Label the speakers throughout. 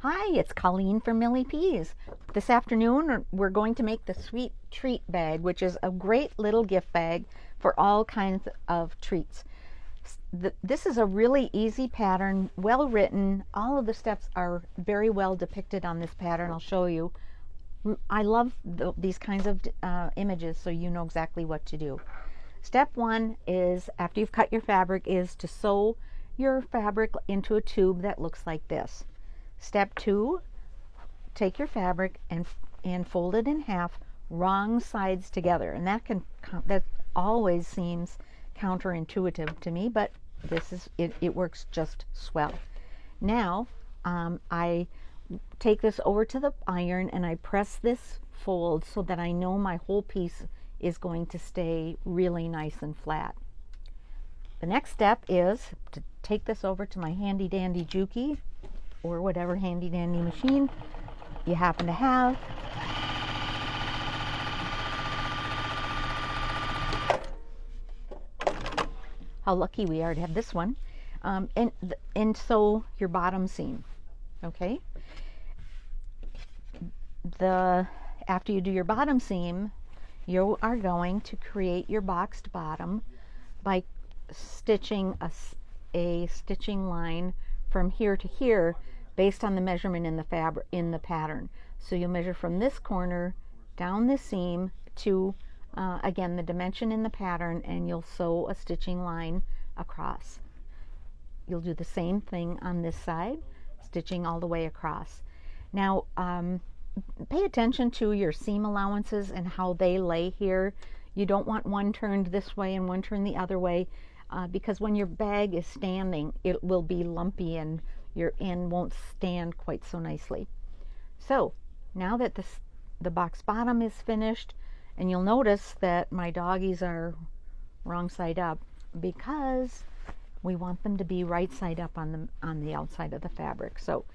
Speaker 1: Hi, it's Colleen from Millie Peas. This afternoon we're going to make the sweet treat bag, which is a great little gift bag for all kinds of treats. This is a really easy pattern, well written. All of the steps are very well depicted on this pattern. I'll show you. I love these kinds of images so you know exactly what to do. Step one is, after you've cut your fabric, is to sew your fabric into a tube that looks like this. Step two, take your fabric and fold it in half, wrong sides together. And that always seems counterintuitive to me, but it works just swell. Now I take this over to the iron and I press this fold so that I know my whole piece is going to stay really nice and flat. The next step is to take this over to my handy dandy Juki, or whatever handy dandy machine you happen to have. How lucky we are to have this one. And sew your bottom seam. Okay. After you do your bottom seam, you are going to create your boxed bottom by stitching a stitching line from here to here based on the measurement in the fabric in the pattern. So you'll measure from this corner down this seam to again the dimension in the pattern, and you'll sew a stitching line across. You'll do the same thing on this side, stitching all the way across. Now pay attention to your seam allowances and how they lay here. You don't want one turned this way and one turned the other way, because when your bag is standing, it will be lumpy and your end won't stand quite so nicely. So now that the box bottom is finished, and you'll notice that my doggies are wrong side up because we want them to be right side up on the outside of the fabric. So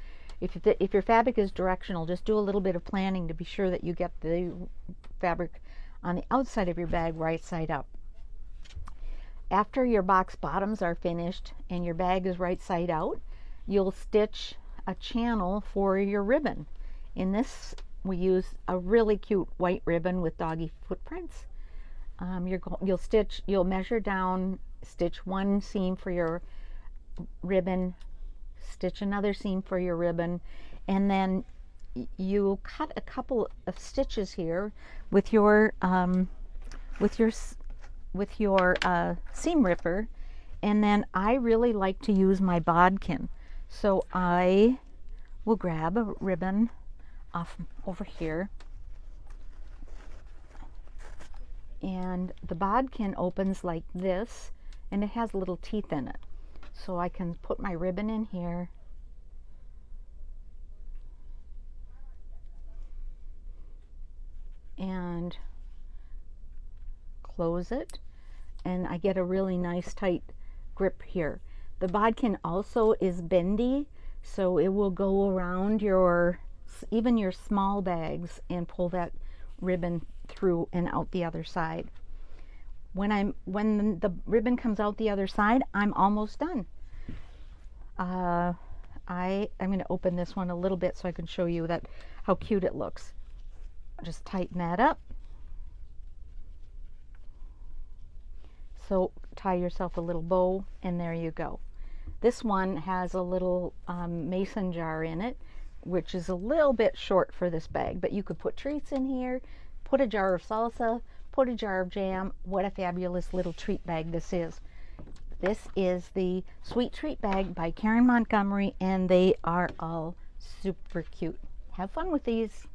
Speaker 1: if your fabric is directional, just do a little bit of planning to be sure that you get the fabric on the outside of your bag right side up. After your box bottoms are finished and your bag is right side out, you'll stitch a channel for your ribbon. In this, we use a really cute white ribbon with doggy footprints. You'll measure down, stitch one seam for your ribbon, stitch another seam for your ribbon, and then you cut a couple of stitches here with your seam ripper. And then I really like to use my bodkin, so I will grab a ribbon off over here, and the bodkin opens like this, and it has little teeth in it, so I can put my ribbon in here and close it, and I get a really nice tight grip here. The bodkin also is bendy, so it will go around even your small bags and pull that ribbon through and out the other side. When the ribbon comes out the other side, I'm almost done. I'm going to open this one a little bit so I can show you how cute it looks. Just tighten that up. So tie yourself a little bow, and there you go. This one has a little mason jar in it, which is a little bit short for this bag, but you could put treats in here, put a jar of salsa, put a jar of jam. What a fabulous little treat bag this is. This is the Sweet Treat Bag by Karen Montgomery, and they are all super cute. Have fun with these.